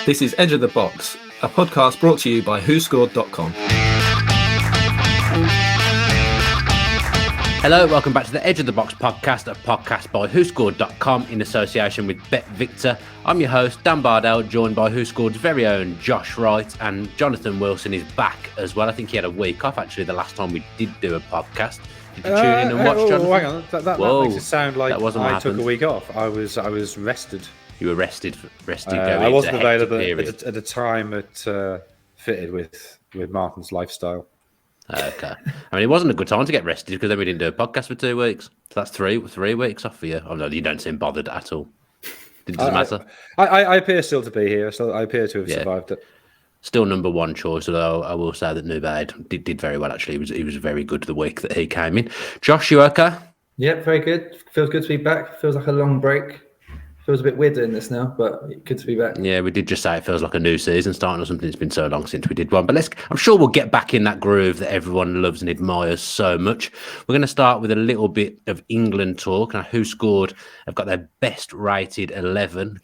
This is Edge of the Box, a podcast brought to you by WhoScored.com. Hello, welcome back to the Edge of the Box podcast, a podcast by WhoScored.com in association with Bet Victor. I'm your host, Dan Bardell, joined by WhoScored's very own Josh Wright, and Jonathan Wilson is back as well. I think he had a week off, actually, the last time we did do a podcast. Did you tune in and watch, Jonathan? Hang on, that makes it sound like I took a week off. I was rested. You were rested. I wasn't available at a time that fitted with Martin's lifestyle. Okay. I mean, it wasn't a good time to get rested because then we didn't do a podcast for 2 weeks. So that's three weeks off for you. Oh no, you don't seem bothered at all. It doesn't matter. I appear still to be here. So I appear to have survived it. Still number one choice, although I will say that Nubaid did very well, actually. He was very good the week that he came in. Josh, you okay? Yep, very good. Feels good to be back. Feels like a long break. Feels a bit weird doing this now, but good to be back. Yeah, we did just say it feels like a new season starting or something. It's been so long since we did one. But I'm sure we'll get back in that groove that everyone loves and admires so much. We're going to start with a little bit of England talk. Now, Who Scored have got their best rated 11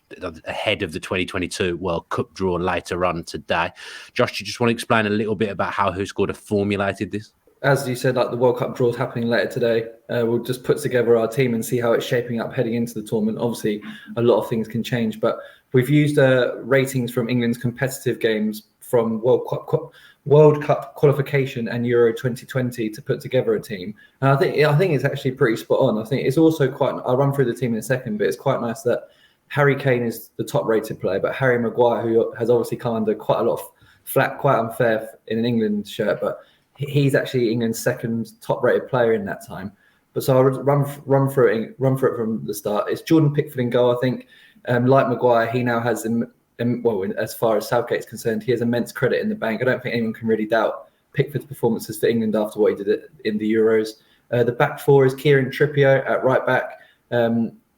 ahead of the 2022 World Cup draw later on today. Josh, do you just want to explain a little bit about how Who Scored have formulated this? As you said, like the World Cup draw is happening later today. We'll just put together our team and see how it's shaping up heading into the tournament. Obviously, a lot of things can change, but we've used ratings from England's competitive games from World Cup qualification and Euro 2020 to put together a team. And I think it's actually pretty spot on. I think it's also I'll run through the team in a second, but it's quite nice that Harry Kane is the top rated player, but Harry Maguire, who has obviously come under quite a lot of flack, quite unfair in an England shirt, but he's actually England's second top-rated player in that time. But so I'll run through it from the start. It's Jordan Pickford in goal, I think. Like Maguire, he now has, as far as Southgate's concerned, he has immense credit in the bank. I don't think anyone can really doubt Pickford's performances for England after what he did in the Euros. The back four is Kieran Trippier at right back.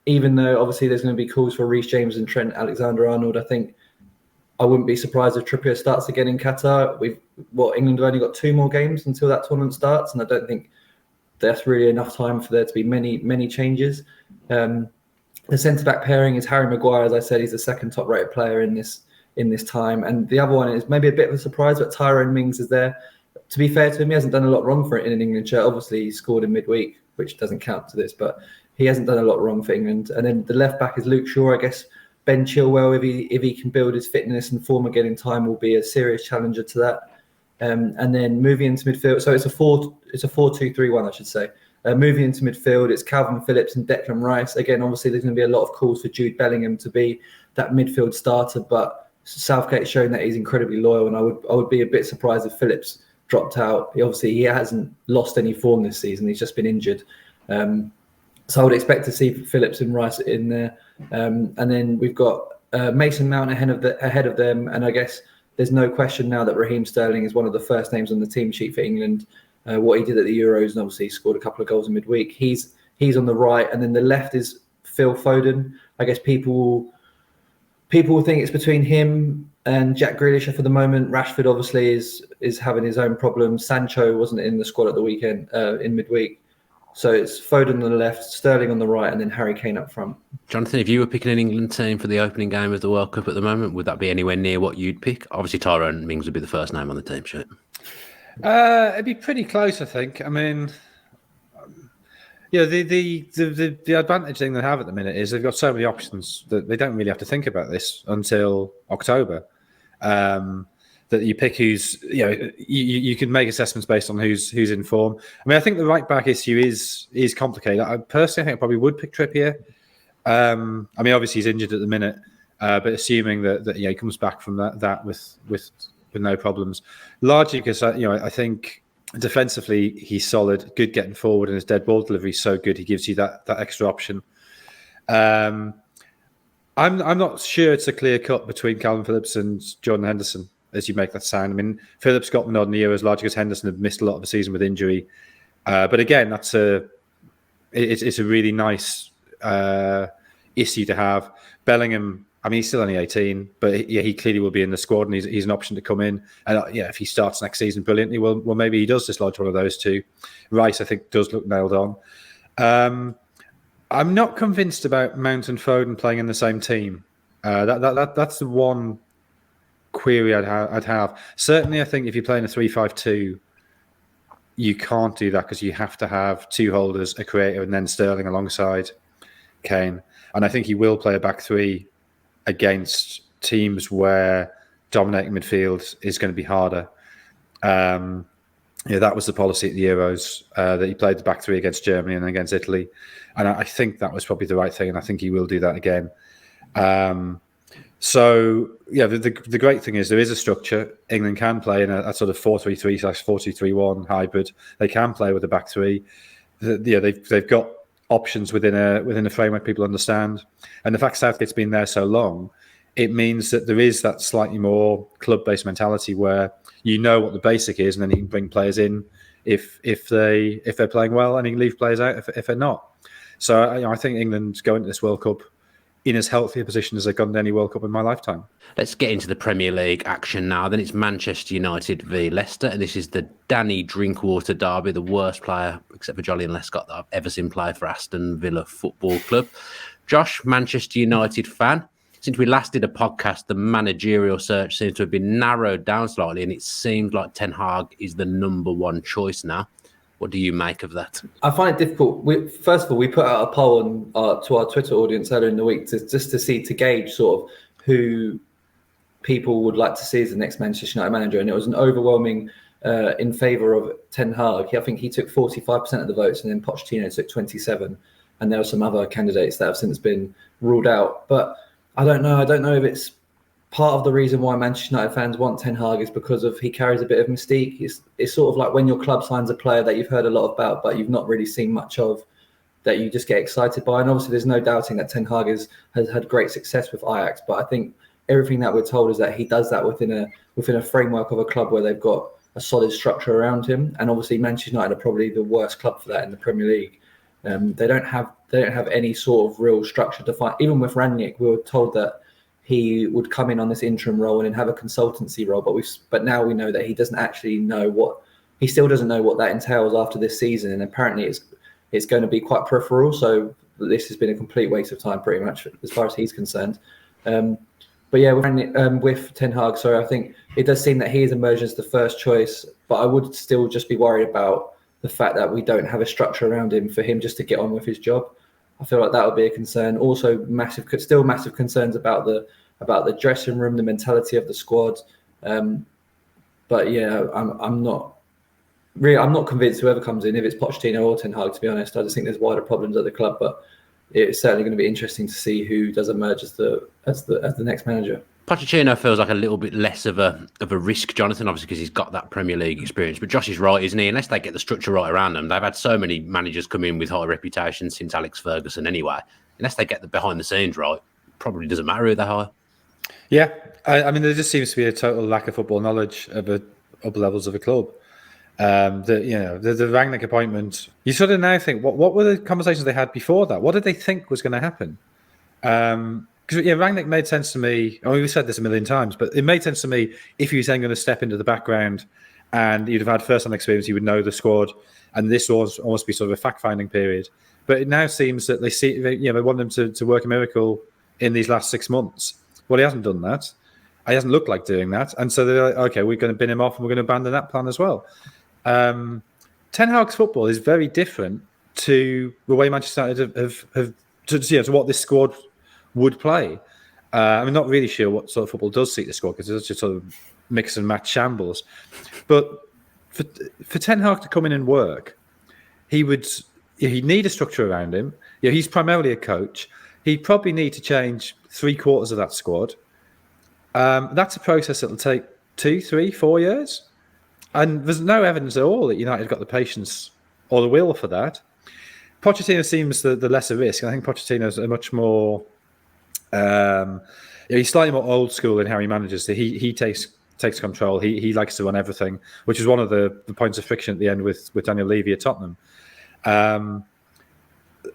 Even though obviously there's going to be calls for Reece James and Trent Alexander-Arnold, I think I wouldn't be surprised if Trippier starts again in Qatar. England have only got 2 more games until that tournament starts, and I don't think that's really enough time for there to be many changes. The centre-back pairing is Harry Maguire. As I said, he's the second top-rated player in this time. And the other one is maybe a bit of a surprise, but Tyrone Mings is there. To be fair to him, he hasn't done a lot wrong for it in an England shirt. Obviously, he scored in midweek, which doesn't count to this, but he hasn't done a lot wrong for England. And then the left-back is Luke Shaw, I guess. Ben Chilwell, if he can build his fitness and form again in time, will be a serious challenger to that. And then moving into midfield, so it's a 4-2-3-1, I should say. Moving into midfield, it's Calvin Phillips and Declan Rice. Again, obviously, there's going to be a lot of calls for Jude Bellingham to be that midfield starter, but Southgate's shown that he's incredibly loyal, and I would be a bit surprised if Phillips dropped out. He hasn't lost any form this season. He's just been injured. So I would expect to see Phillips and Rice in there. And then we've got Mason Mount ahead of them. And I guess there's no question now that Raheem Sterling is one of the first names on the team sheet for England. What he did at the Euros, and obviously he scored a couple of goals in midweek. He's on the right. And then the left is Phil Foden. I guess people will think it's between him and Jack Grealish for the moment. Rashford obviously is having his own problems. Sancho wasn't in the squad at the weekend in midweek. So it's Foden on the left, Sterling on the right, and then Harry Kane up front. Jonathan, if you were picking an England team for the opening game of the World Cup at the moment, would that be anywhere near what you'd pick? Obviously, Tyrone Mings would be the first name on the team sheet. It'd be pretty close, I think. I mean, the advantage thing they have at the minute is they've got so many options that they don't really have to think about this until October. That you pick who's, you can make assessments based on who's in form. I mean, I think the right back issue is complicated. I personally think I probably would pick Trippier. I mean, obviously he's injured at the minute, but assuming that he comes back from that with no problems, largely because I think defensively he's solid, good getting forward, and his dead ball delivery is so good he gives you that extra option. I'm not sure it's a clear cut between Calvin Phillips and Jordan Henderson, as you make that sound. I mean, Phillips got the nod in the Euros largely because Henderson had missed a lot of the season with injury. But again, it's a really nice issue to have. Bellingham, I mean, he's still only 18, but he clearly will be in the squad, and he's an option to come in. And if he starts next season brilliantly, well, maybe he does dislodge one of those two. Rice, I think, does look nailed on. I'm not convinced about Mount and Foden playing in the same team. That's the one query I'd have. Certainly, I think if you're playing a 3-5-2, you can't do that because you have to have two holders, a creator, and then Sterling alongside Kane. And I think he will play a back three against teams where dominating midfield is going to be harder. That was the policy at the Euros, that he played the back three against Germany and against Italy. And I think that was probably the right thing, and I think he will do that again. The great thing is there is a structure. England can play in a sort of 4-3-3/4-2-3-1 hybrid. They can play with a back three. They've got options within a framework people understand. And the fact Southgate's been there so long, it means that there is that slightly more club-based mentality where you know what the basic is, and then you can bring players in if they're playing well, and you can leave players out if they're not. So I think England go into this World Cup in as healthy a position as they've gone to any World Cup in my lifetime. Let's get into the Premier League action now. Then it's Manchester United v Leicester, and this is the Danny Drinkwater derby, the worst player, except for Jolyon Lescott, that I've ever seen play for Aston Villa Football Club. Josh, Manchester United fan. Since we last did a podcast, the managerial search seems to have been narrowed down slightly, and it seems like Ten Hag is the number one choice now. What do you make of that? I find it difficult. First of all, we put out a poll to our Twitter audience earlier in the week to gauge sort of who people would like to see as the next Manchester United manager, and it was an overwhelming in favour of Ten Hag. I think he took 45% of the votes, and then Pochettino took 27%, and there are some other candidates that have since been ruled out. But I don't know. I don't know if it's part of the reason why Manchester United fans want Ten Hag is because he carries a bit of mystique. It's sort of like when your club signs a player that you've heard a lot about, but you've not really seen much of, that you just get excited by. And obviously, there's no doubting that Ten Hag has had great success with Ajax. But I think everything that we're told is that he does that within a framework of a club where they've got a solid structure around him. And obviously, Manchester United are probably the worst club for that in the Premier League. They don't have any sort of real structure defined. Even with Rangnick, we were told that he would come in on this interim role and then have a consultancy role, but now we know that he doesn't actually know he still doesn't know what that entails after this season, and apparently it's going to be quite peripheral. So this has been a complete waste of time, pretty much, as far as he's concerned. But yeah, with Ten Hag, I think it does seem that he has emerged as the first choice, but I would still just be worried about the fact that we don't have a structure around him for him just to get on with his job. I feel like that would be a concern. Also, massive concerns about the dressing room, the mentality of the squad. But yeah, I'm not convinced whoever comes in, if it's Pochettino or Ten Hag. To be honest, I just think there's wider problems at the club. But it's certainly going to be interesting to see who does emerge as the next manager. Pochettino feels like a little bit less of a risk, Jonathan, obviously, because he's got that Premier League experience. But Josh is right, isn't he? Unless they get the structure right around them, they've had so many managers come in with high reputations since Alex Ferguson anyway. Unless they get the behind the scenes right, it probably doesn't matter who they hire. Yeah, I mean, there just seems to be a total lack of football knowledge of the upper levels of a club. The Rangnick appointment, you sort of now think, what were the conversations they had before that? What did they think was going to happen? Because Rangnick made sense to me. I mean, we've said this a million times, but it made sense to me if he was then going to step into the background and you'd have had first-hand experience, you would know the squad, and this was almost be sort of a fact-finding period. But it now seems that they want him to work a miracle in these last 6 months. Well, he hasn't done that. He hasn't looked like doing that, and so they're like, okay, we're going to bin him off, and we're going to abandon that plan as well. Ten Hag's football is very different to the way Manchester United have to what this squad would play. I'm not really sure what sort of football does suit the squad because it's just sort of mix and match shambles. But for Ten Hag to come in and work, he'd need a structure around him. He's primarily a coach. He'd probably need to change 3/4 of that squad. That's a process that'll take 2, 3, 4 years. And there's no evidence at all that United have got the patience or the will for that. Pochettino seems the lesser risk. I think Pochettino's a much more... he's slightly more old school in how he manages. He takes control. He likes to run everything, which is one of the points of friction at the end with Daniel Levy at Tottenham. And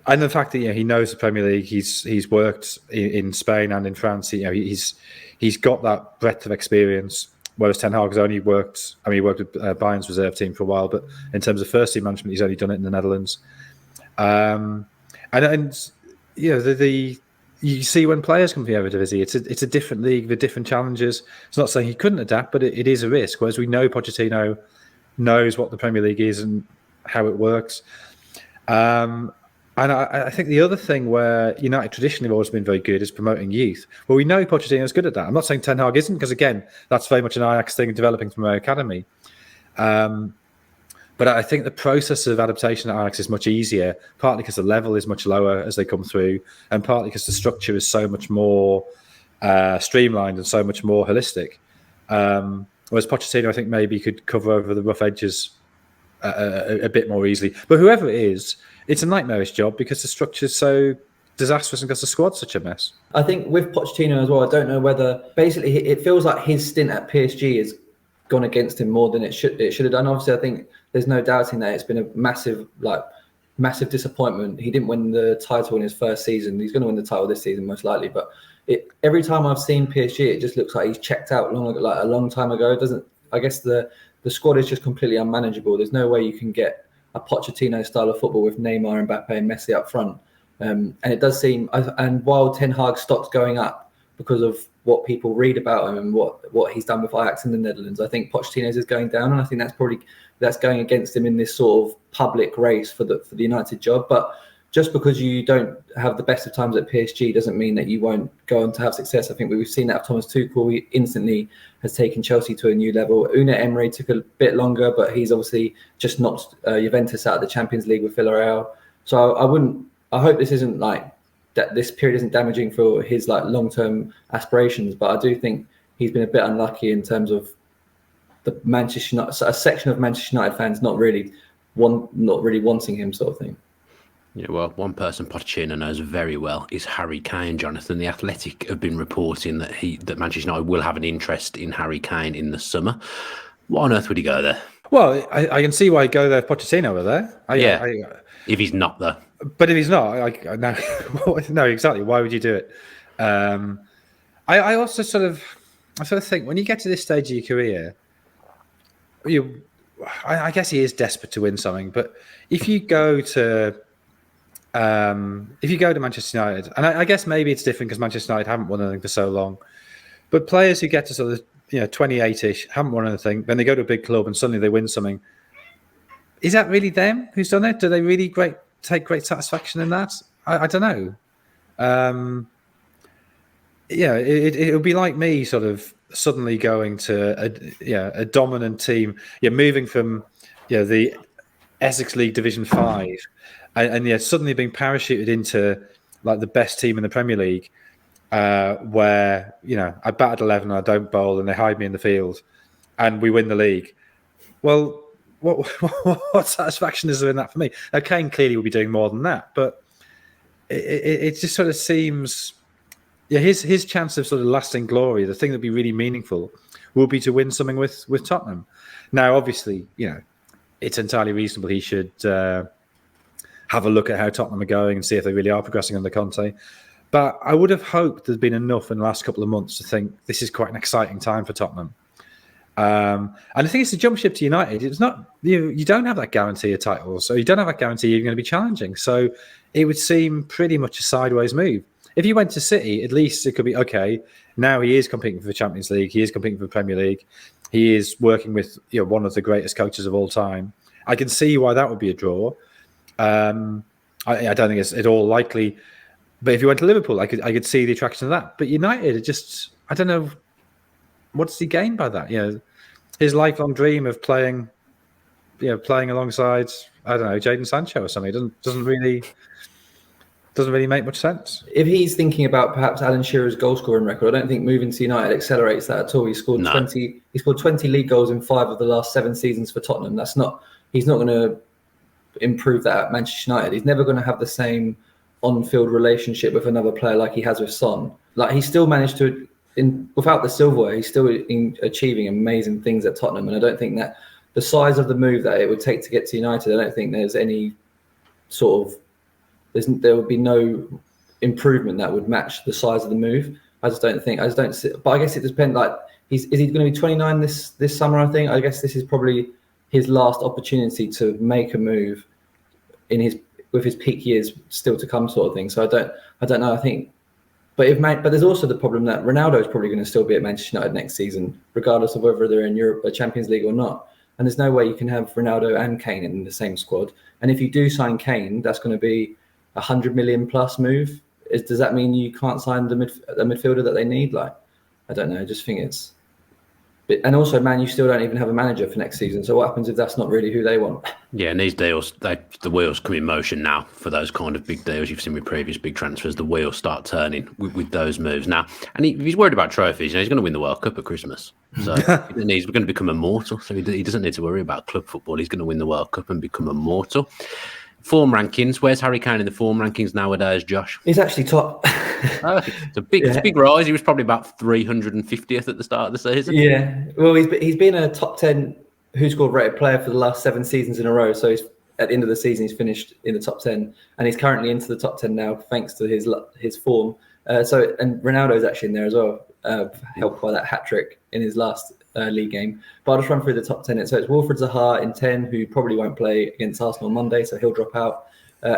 the fact that he knows the Premier League, he's worked in Spain and in France. He's got that breadth of experience. Whereas Ten Hag has only worked. I mean, he worked with Bayern's reserve team for a while, but in terms of first team management, he's only done it in the Netherlands. The you see when players come from the Eredivisie, it's a different league with different challenges. It's not saying he couldn't adapt, but it is a risk. Whereas we know Pochettino knows what the Premier League is and how it works. And I think the other thing where United traditionally have always been very good is promoting youth. Well, we know Pochettino is good at that. I'm not saying Ten Hag isn't, because again, that's very much an Ajax thing, developing from our academy. But I think the process of adaptation at Ajax is much easier, partly because the level is much lower as they come through, and partly because the structure is so much more streamlined and so much more holistic. Whereas Pochettino, I think, maybe could cover over the rough edges a bit more easily. But whoever it is, it's a nightmarish job because the structure is so disastrous and because the squad's such a mess. I think with Pochettino as well, I don't know whether basically it feels like his stint at PSG has gone against him more than it should have done. Obviously, I think there's no doubting that it's been a massive disappointment. He didn't win the title in his first season. He's going to win the title this season most likely, but every time I've seen PSG, it just looks like he's checked out a long time ago. It doesn't. I guess the squad is just completely unmanageable. There's no way you can get a Pochettino style of football with Neymar, Mbappe, and Messi up front. And it does seem, and while Ten Hag stock's going up because of what people read about him and what he's done with Ajax in the Netherlands, I think Pochettino's is going down, and I think that's going against him in this sort of public race for the United job. But just because you don't have the best of times at PSG doesn't mean that you won't go on to have success. I think we've seen that of Thomas Tuchel. He instantly has taken Chelsea to a new level. Unai Emery took a bit longer, but he's obviously just knocked Juventus out of the Champions League with Villarreal. So I hope this isn't that this period isn't damaging for his long-term aspirations, but I do think he's been a bit unlucky in terms of the Manchester United, a section of Manchester United fans not really wanting him, sort of thing. Yeah, well, one person Pochettino knows very well is Harry Kane, Jonathan. The Athletic have been reporting that Manchester United will have an interest in Harry Kane in the summer. Why on earth would he go there? Well, I can see why he'd go there if Pochettino were there. If he's not there. But if he's not, no, exactly. Why would you do it? I also sort of think when you get to this stage of your career, I guess he is desperate to win something. But if you go to Manchester United, and I guess maybe it's different because Manchester United haven't won anything for so long, but players who get to sort of 28-ish, haven't won anything, then they go to a big club and suddenly they win something. Is that really them who's done it? Do they really take great satisfaction in that? I don't know. It would be like me sort of suddenly going to a dominant team, moving from the Essex League Division 5 and suddenly being parachuted into the best team in the Premier League, where I bat at 11 and I don't bowl and they hide me in the field and we win the league. Well, what satisfaction is there in that for me? Now, Kane clearly will be doing more than that, but it just sort of seems, his chance of sort of lasting glory, the thing that'd be really meaningful, will be to win something with Tottenham. Now, obviously, it's entirely reasonable he should have a look at how Tottenham are going and see if they really are progressing under Conte. But I would have hoped there'd been enough in the last couple of months to think this is quite an exciting time for Tottenham. And I think it's the jump ship to United. It's not you don't have that guarantee of titles, so you don't have that guarantee you're going to be challenging. So it would seem pretty much a sideways move. If you went to City, at least it could be okay. Now he is competing for the Champions League. He is competing for the Premier League. He is working with one of the greatest coaches of all time. I can see why that would be a draw. I don't think it's at all likely. But if you went to Liverpool, I could see the attraction of that. But United, I don't know. What does he gain by that? His lifelong dream of playing alongside, I don't know, Jadon Sancho or something. Doesn't really make much sense. If he's thinking about perhaps Alan Shearer's goal scoring record, I don't think moving to United accelerates that at all. He scored 20. He scored 20 league goals in 5 of the last 7 seasons for Tottenham. He's not going to improve that at Manchester United. He's never going to have the same on-field relationship with another player like he has with Son. He still managed to. Without the silverware, he's still achieving amazing things at Tottenham, and I don't think that the size of the move that it would take to get to United, I don't think there's any sort of there would be no improvement that would match the size of the move. I just don't see. But I guess it depends. Is he going to be 29 this summer? I think. I guess this is probably his last opportunity to make a move with his peak years still to come, sort of thing. So I don't know. I think But there's also the problem that Ronaldo is probably going to still be at Manchester United next season, regardless of whether they're in Europe, Champions League or not. And there's no way you can have Ronaldo and Kane in the same squad. And if you do sign Kane, that's going to be a 100 million plus move. Does that mean you can't sign the midfielder that they need? Like, I don't know. I just think it's. And also, man, you still don't even have a manager for next season. So what happens if that's not really who they want? Yeah, and these deals, the wheels come in motion now for those kind of big deals you've seen with previous big transfers. The wheels start turning with those moves now. And if he's worried about trophies, he's going to win the World Cup at Christmas. So he's going to become immortal. So he doesn't need to worry about club football. He's going to win the World Cup and become immortal. Form rankings. Where's Harry Kane in the form rankings nowadays, Josh? He's actually top. It's a big rise. He was probably about 350th at the start of the season. Yeah. Well, he's been a top 10 WhoScored rated player for the last 7 seasons in a row. So at the end of the season, he's finished in the top 10, and he's currently into the top 10 now thanks to his form. And Ronaldo is actually in there as well, helped by that hat trick in his last league game. But I'll just run through the top 10. So it's Wilfred Zaha in 10, who probably won't play against Arsenal on Monday, so he'll drop out.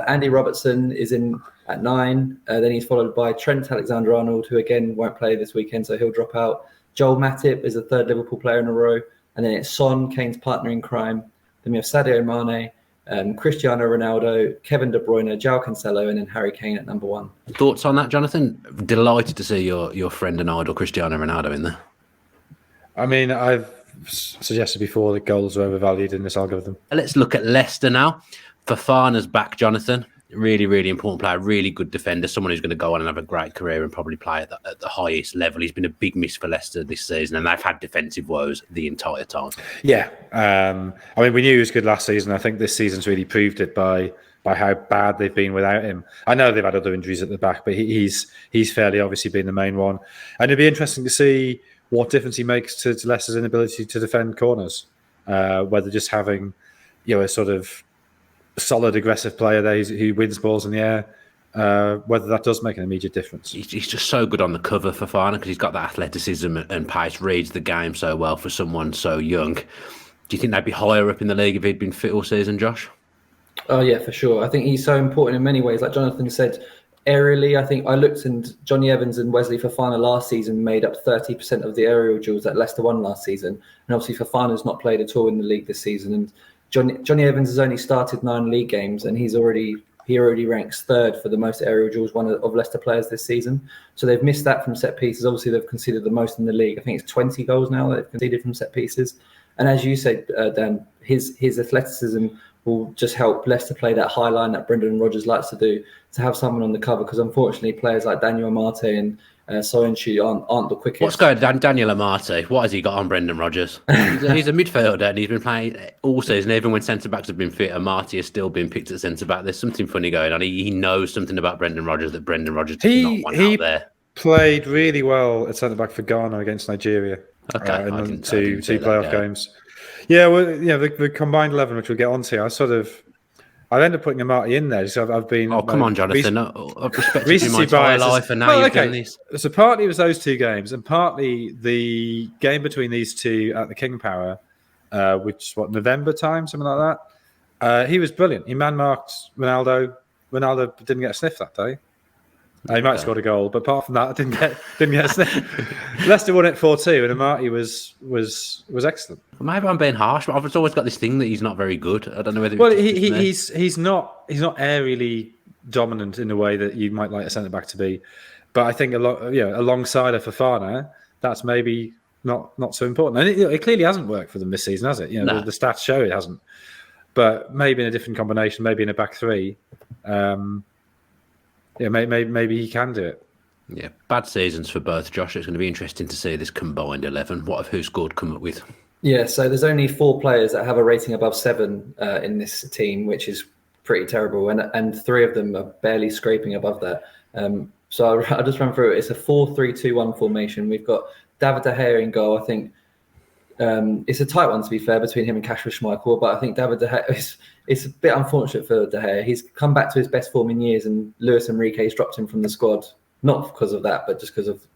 Andy Robertson is in at 9. Then he's followed by Trent Alexander-Arnold, who again won't play this weekend, so he'll drop out. Joel Matip is the 3rd Liverpool player in a row. And then it's Son, Kane's partner in crime. Then we have Sadio Mane, Cristiano Ronaldo, Kevin De Bruyne, João Cancelo, and then Harry Kane at number 1. Thoughts on that, Jonathan? Delighted to see your friend and idol Cristiano Ronaldo in there. I mean, I've suggested before that goals are overvalued in this algorithm. Let's look at Leicester now. Fofana's back, Jonathan. Really, really important player, really good defender, someone who's going to go on and have a great career and probably play at the highest level. He's been a big miss for Leicester this season, and they've had defensive woes the entire time. Yeah. I mean, we knew he was good last season. I think this season's really proved it by how bad they've been without him. I know they've had other injuries at the back, but he's fairly obviously been the main one. And it'd be interesting to see what difference he makes to Leicester's inability to defend corners, whether just having a sort of solid, aggressive player there who wins balls in the air, whether that does make an immediate difference. He's just so good on the cover for Fofana because he's got that athleticism and pace, reads the game so well for someone so young. Do you think they'd be higher up in the league if he'd been fit all season, Josh? Oh, yeah, for sure. I think he's so important in many ways. Like Jonathan said, aerially, I think I looked, and Johnny Evans and Wesley Fofana last season made up 30% of the aerial duels that Leicester won last season. And obviously Fofana's not played at all in the league this season. And Johnny Evans has only started 9 league games, and he already ranks 3rd for the most aerial duels one of Leicester players this season. So they've missed that from set pieces. Obviously, they've conceded the most in the league. I think it's 20 goals now that they've conceded from set pieces. And as you said, Dan, his athleticism will just help Leicester play that high line that Brendan Rodgers likes to do, to have someone on the cover, because unfortunately players like Daniel Amate and Soyuncu aren't the quickest. What's going on, Daniel Amate? What has he got on Brendan Rodgers? He's a midfielder and he's been playing all season. Even when centre-backs have been fit, Amate has still been picked at centre-back. There's something funny going on. He knows something about Brendan Rodgers that Brendan Rodgers does not want out there. He played really well at centre-back for Ghana against Nigeria. Okay, in two playoff games. Yeah, well, the combined 11, which we'll get onto, I've ended up putting Amate in there. So I've been. Oh, come on, Jonathan! I've respected you my entire life, and now you've done this. So partly it was those 2 games, and partly the game between these 2 at the King Power, which November time, something like that. He was brilliant. He man-marked Ronaldo. Ronaldo didn't get a sniff that day. He might have scored a goal, but apart from that, didn't get a sniff. Leicester won it 4-2, and Amate was excellent. Maybe I'm being harsh, but I've always got this thing that he's not very good. I don't know whether. Well, he's not aerially dominant in the way that you might like a centre back to be, but I think alongside a Fofana, that's maybe not so important. And it clearly hasn't worked for them this season, has it? No. The stats show it hasn't. But maybe in a different combination, maybe in a back 3. Maybe he can do it. Yeah, bad seasons for both, Josh. It's going to be interesting to see this combined 11. What have WhoScored come up with? Yeah, so there's only 4 players that have a rating above 7 in this team, which is pretty terrible. And 3 of them are barely scraping above that. So I'll just run through it. It's a 4-3-2-1 formation. We've got David De Gea in goal. I think it's a tight one, to be fair, between him and Kasper Schmeichel. But I think David De Gea, it's a bit unfortunate for De Gea. He's come back to his best form in years, and Luis Enrique's dropped him from the squad. Not because of that, but just because of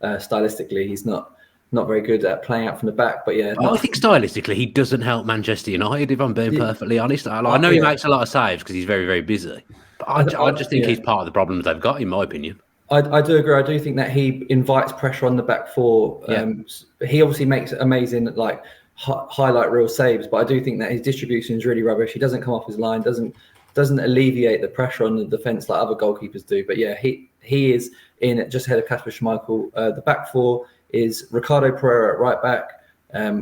stylistically, he's not very good at playing out from the back. But yeah, I think stylistically, he doesn't help Manchester United, if I'm being perfectly honest. I know he makes a lot of saves because he's very, very busy. But I just think he's part of the problems they've got, in my opinion. I do agree. I do think that he invites pressure on the back four. He obviously makes amazing highlight reel saves, but I do think that his distribution is really rubbish. He doesn't come off his line, doesn't alleviate the pressure on the defence like other goalkeepers do. But yeah, he is in just ahead of Kasper Schmeichel. The back four is Ricardo Pereira at right back.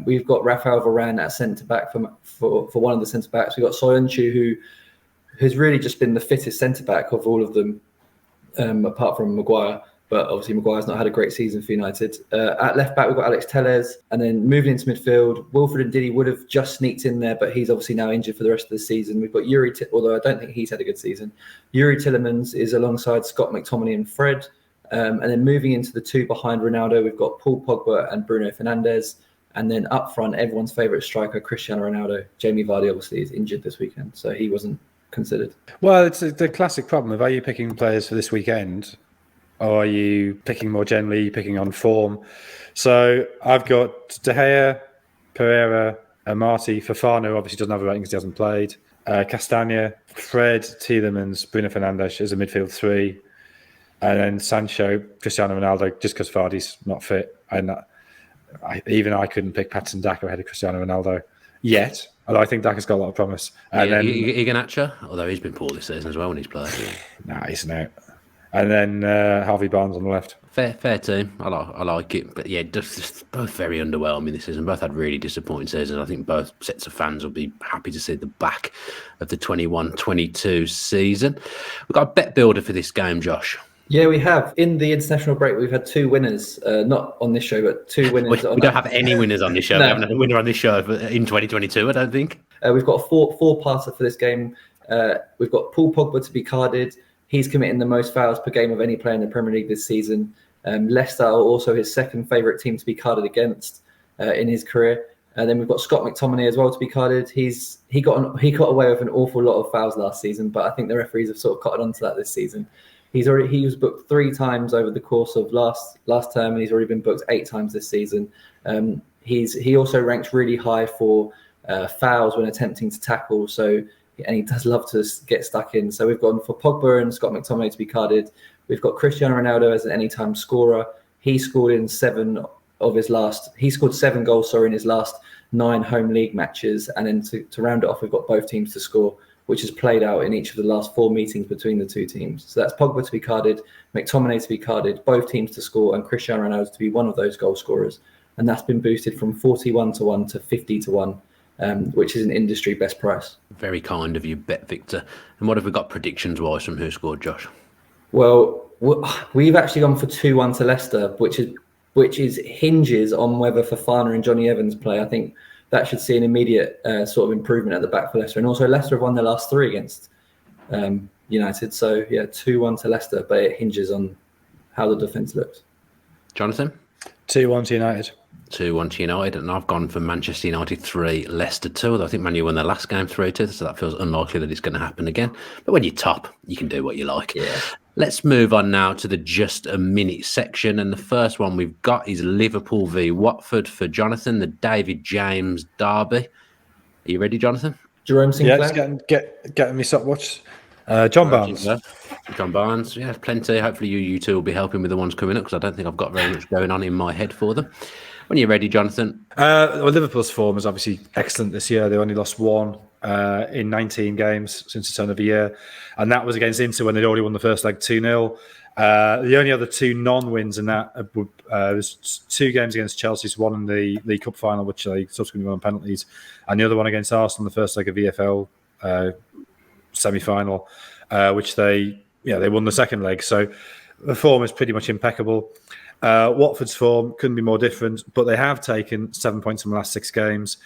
We've got Rafael Varane at centre back for one of the centre backs. We've got Soyuncu, who has really just been the fittest centre back of all of them. Apart from Maguire, but obviously Maguire's not had a great season for United. At left back, we've got Alex Telles, and then moving into midfield, Wilfred Ndidi would have just sneaked in there, but he's obviously now injured for the rest of the season. We've got although I don't think he's had a good season. Yuri Tillemans is alongside Scott McTominay and Fred. And then moving into the two behind Ronaldo, we've got Paul Pogba and Bruno Fernandes. And then up front, everyone's favourite striker, Cristiano Ronaldo. Jamie Vardy obviously is injured this weekend, so he wasn't considered. Well, it's the classic problem of, are you picking players for this weekend, or are you picking more generally, picking on form? So I've got De Gea, Pereira, Amati, Fofana obviously doesn't have a rating because he hasn't played, Castagna, Fred, Tielemans, Bruno Fernandes as a midfield three, and then Sancho, Cristiano Ronaldo, just because Vardy's not fit. And I couldn't pick Patson Daka ahead of Cristiano Ronaldo yet. Although I think Daka's got a lot of promise. And then Iheanacho, although he's been poor this season as well when he's played. Nah, he's out. And then Harvey Barnes on the left. Fair team. I like it. But yeah, just both very underwhelming this season. Both had really disappointing seasons. I think both sets of fans will be happy to see the back of the 21-22 season. We've got a bet builder for this game, Josh. Yeah, we have. In the international break, we've had two winners, not on this show, but two winners. We don't have any winners on this show. No. We haven't had a winner on this show in 2022, I don't think. We've got a four-parter for this game. We've got Paul Pogba to be carded. He's committing the most fouls per game of any player in the Premier League this season. Leicester are also his second favourite team to be carded against in his career. Then we've got Scott McTominay as well to be carded. He got away with an awful lot of fouls last season, but I think the referees have sort of cottoned onto that this season. He was booked 3 times over the course of last term, and he's already been booked 8 times this season. He also ranks really high for fouls when attempting to tackle. And he does love to get stuck in. So we've gone for Pogba and Scott McTominay to be carded. We've got Cristiano Ronaldo as an anytime scorer. He scored 7 goals in his last 9 home league matches. And then to round it off, we've got both teams to score, which has played out in each of the last 4 meetings between the two teams. So that's Pogba to be carded, McTominay to be carded, both teams to score, and Cristiano Ronaldo to be one of those goal scorers. And that's been boosted from 41-1 to 50-1, which is an industry best price. Very kind of you, Bet Victor. And what have we got predictions-wise from Who Scored, Josh? Well, we've actually gone for 2-1 to Leicester, which hinges on whether Fofana and Johnny Evans play. I think that should see an immediate sort of improvement at the back for Leicester. And also Leicester have won their last 3 against United. So, yeah, 2-1 to Leicester, but it hinges on how the defence looks. Jonathan? 2-1 to United. 2-1 to United. And I've gone for Manchester United 3, Leicester 2. Although I think Man U won their last game 3-2, so that feels unlikely that it's going to happen again. But when you're top, you can do what you like. Yeah. Let's move on now to the Just a Minute section. And the first one we've got is Liverpool v Watford for Jonathan, the David James derby. Are you ready, Jonathan? Jerome Sinclair? Yeah, just getting me stopwatch. John Barnes. John Barnes, yeah, plenty. Hopefully you two will be helping with the ones coming up, because I don't think I've got very much going on in my head for them. When you're ready, Jonathan. Well, Liverpool's form is obviously excellent this year. They only lost 1 in 19 games since the turn of the year. And that was against Inter when they'd already won the first leg 2-0. The only other 2 non-wins in that was 2 games against Chelsea, so one in the League Cup final, which they subsequently won on penalties, and the other one against Arsenal in the first leg of EFL semi-final, which they won the second leg. So the form is pretty much impeccable. Watford's form couldn't be more different, but they have taken 7 points from the last 6 games,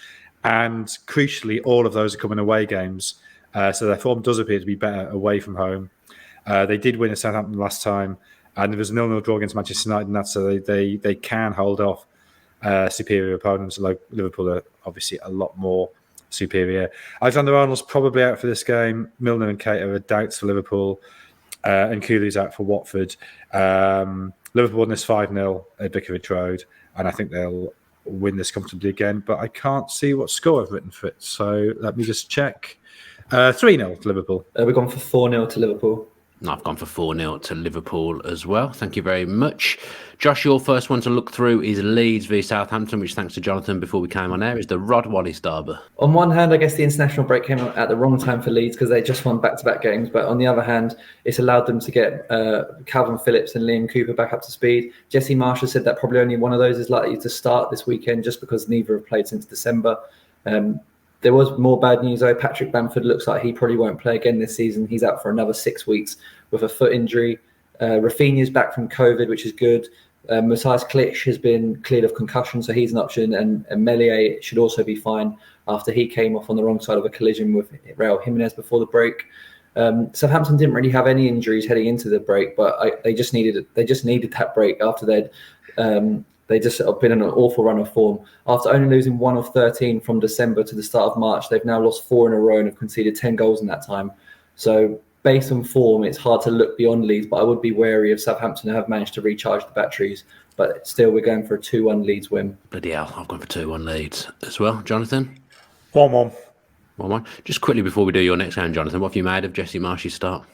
and crucially, all of those are coming away games. So their form does appear to be better away from home. They did win at Southampton last time, and there was a 0-0 draw against Manchester United, and that, so they can hold off superior opponents. Like Liverpool are obviously a lot more superior. Alexander-Arnold's probably out for this game. Milner and Keita are doubts for Liverpool, and Cooley's out for Watford. Liverpool won this 5-0 at Vicarage Road, and I think they'll win this comfortably again, but I can't see what score I've written for it, so let me just check. 3-0 to Liverpool. We've gone for 4-0 to Liverpool. I've gone for 4-0 to Liverpool as well. Thank you very much. Josh, your first one to look through is Leeds v Southampton, which, thanks to Jonathan before we came on air, is the Rod Wallace derby. On one hand, I guess the international break came at the wrong time for Leeds because they just won back-to-back games. But on the other hand, it's allowed them to get Calvin Phillips and Liam Cooper back up to speed. Jesse Marshall said that probably only one of those is likely to start this weekend just because neither have played since December. There was more bad news though. Patrick Bamford looks like he probably won't play again this season. He's out for another 6 weeks with a foot injury. Rafinha's back from COVID, which is good. Matthias Klich has been cleared of concussion, so he's an option. And Melier should also be fine after he came off on the wrong side of a collision with Raul Jimenez before the break. Southampton didn't really have any injuries heading into the break, but they just needed that break after they just been in an awful run of form. After only losing 1 of 13 from December to the start of March, they've now lost 4 in a row and have conceded 10 goals in that time. So based on form, it's hard to look beyond Leeds, but I would be wary of Southampton who have managed to recharge the batteries. But still, we're going for a 2-1 Leeds win. Bloody hell, I've gone for 2-1 Leeds as well. Jonathan? 1-1. 1-1. Just quickly before we do your next game, Jonathan, what have you made of Jesse Marsh's start?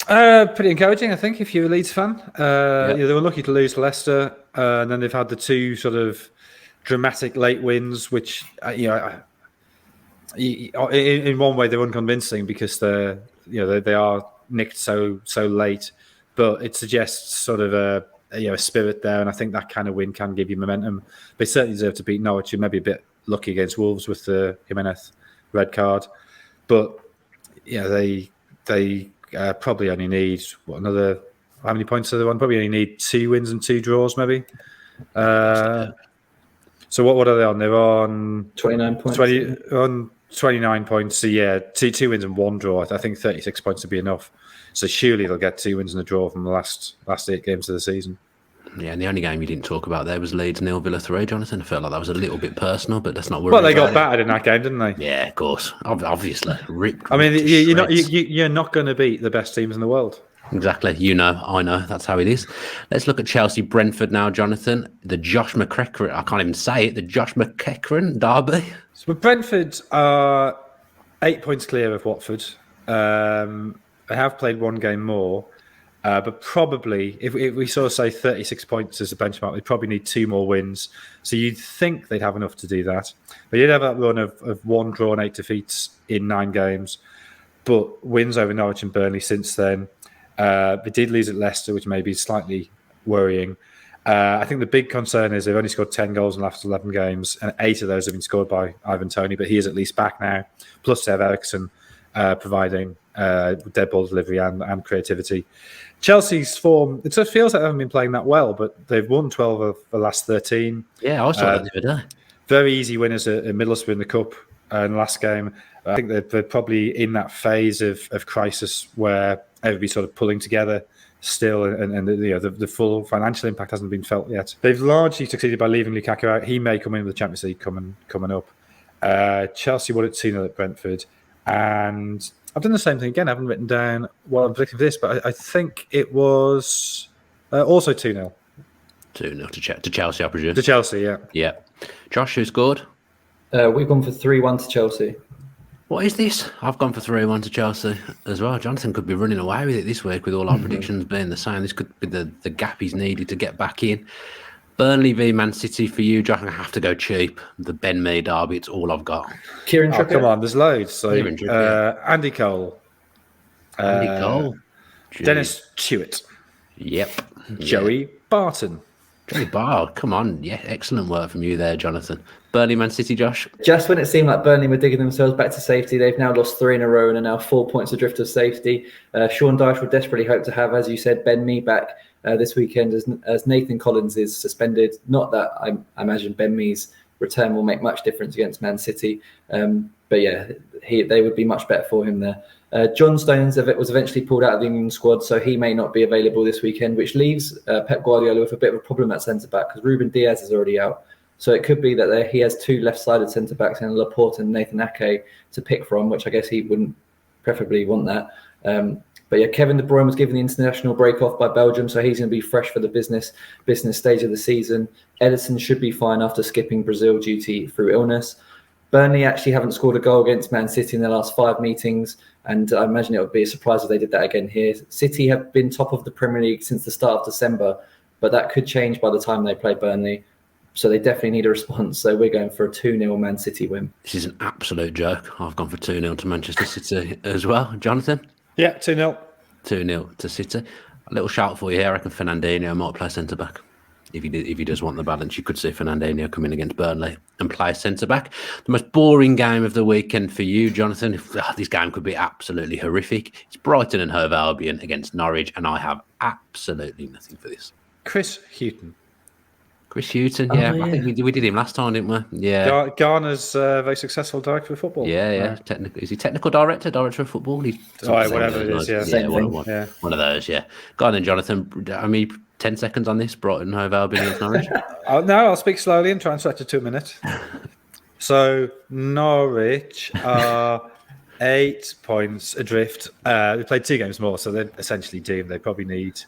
Pretty encouraging, I think, if you're a Leeds fan. They were lucky to lose to Leicester, and then they've had the 2 sort of dramatic late wins, which in one way they're unconvincing because they are nicked so late, but it suggests sort of a spirit there, and I think that kind of win can give you momentum. They certainly deserve to beat Norwich, who may be a bit lucky against Wolves with the Jimenez red card, but they probably only need how many points are they on? Probably only need 2 wins and 2 draws, maybe. So what are they on? They're on 29 points. 29 points. So 2 wins and 1 draw. I think 36 points would be enough. So surely they'll get 2 wins and a draw from the last 8 games of the season. Yeah, and the only game you didn't talk about there was Leeds 0 Villa 3, Jonathan. I felt like that was a little bit personal, but that's not worrying. Well, they got battered in that game, didn't they? Yeah, of course. Obviously. I mean, you're not going to beat the best teams in the world. Exactly. I know. That's how it is. Let's look at Chelsea Brentford now, Jonathan. The Josh McEachran, I can't even say it, the Josh McEachran derby. So Brentford are 8 points clear of Watford. They have played 1 game more, but probably, if we sort of say 36 points as a benchmark, they probably need 2 more wins. So you'd think they'd have enough to do that. They did have that run of 1 draw and 8 defeats in 9 games, but wins over Norwich and Burnley since then. They did lose at Leicester, which may be slightly worrying. I think the big concern is they've only scored 10 goals in the last 11 games, and 8 of those have been scored by Ivan Toney, but he is at least back now. Plus, they have Eriksen providing dead ball delivery and creativity. Chelsea's form, it just feels like they haven't been playing that well, but they've won 12 of the last 13. Yeah, I saw that the other day. Very easy winners at Middlesbrough in the Cup in the last game. I think they're probably in that phase of crisis where everybody's sort of pulling together still, and the full financial impact hasn't been felt yet. They've largely succeeded by leaving Lukaku out. He may come in with the Champions League coming up. Chelsea won at 2-0 at Brentford, and I've done the same thing again. I haven't written down what I'm predicting for this, but I think it was also 2-0. 2-0 to Chelsea, I presume. To Chelsea, yeah. Yeah. Josh, who scored? We've gone for 3-1 to Chelsea. What is this? I've gone for 3-1 to Chelsea as well. Jonathan could be running away with it this week with all our predictions being the same. This could be the gap he's needed to get back in. Burnley v Man City for you, Josh. I have to go cheap. The Ben Mee derby, it's all I've got. Kieran Trippier. Come on, there's loads. So Andy Cole. Dennis Tuitt. Yep. Joey Barton. Joey Barton, come on. Yeah, excellent work from you there, Jonathan. Burnley, Man City, Josh? Just when it seemed like Burnley were digging themselves back to safety, they've now lost 3 in a row and are now 4 points adrift of safety. Sean Dyche will desperately hope to have, as you said, Ben Mee back this weekend as Nathan Collins is suspended. Not that I imagine Ben Mee's return will make much difference against Man City. But yeah, they would be much better for him there. John Stones was eventually pulled out of the England squad, so he may not be available this weekend, which leaves Pep Guardiola with a bit of a problem at centre-back because Ruben Diaz is already out. So it could be that he has 2 left-sided centre-backs in Laporte and Nathan Ake to pick from, which I guess he wouldn't preferably want that. But yeah, Kevin De Bruyne was given the international break off by Belgium, so he's going to be fresh for the business stage of the season. Ederson should be fine after skipping Brazil duty through illness. Burnley actually haven't scored a goal against Man City in their last 5 meetings, and I imagine it would be a surprise if they did that again here. City have been top of the Premier League since the start of December, but that could change by the time they play Burnley. So they definitely need a response. So we're going for a 2-0 Man City win. This is an absolute joke. I've gone for 2-0 to Manchester City as well. Jonathan? Yeah, 2-0. 2-0 to City. A little shout for you here. I reckon Fernandinho might play centre-back. If he does want the balance, you could see Fernandinho come in against Burnley and play centre-back. The most boring game of the weekend for you, Jonathan. This game could be absolutely horrific. It's Brighton and Hove Albion against Norwich, and I have absolutely nothing for this. Chris Hughton. Chris Hughton, yeah. I think we did him last time, didn't we? Yeah. Ghana's very successful director of football. Yeah. Is he technical director of football? Whatever it is, yeah. One of those, yeah. Go on then, Jonathan. I mean, 10 seconds on this. Brighton, Hove Albion against Norwich. No, I'll speak slowly and try and stretch it to a minute. So Norwich are 8 points adrift. They played 2 games more, so they're essentially doomed. They probably need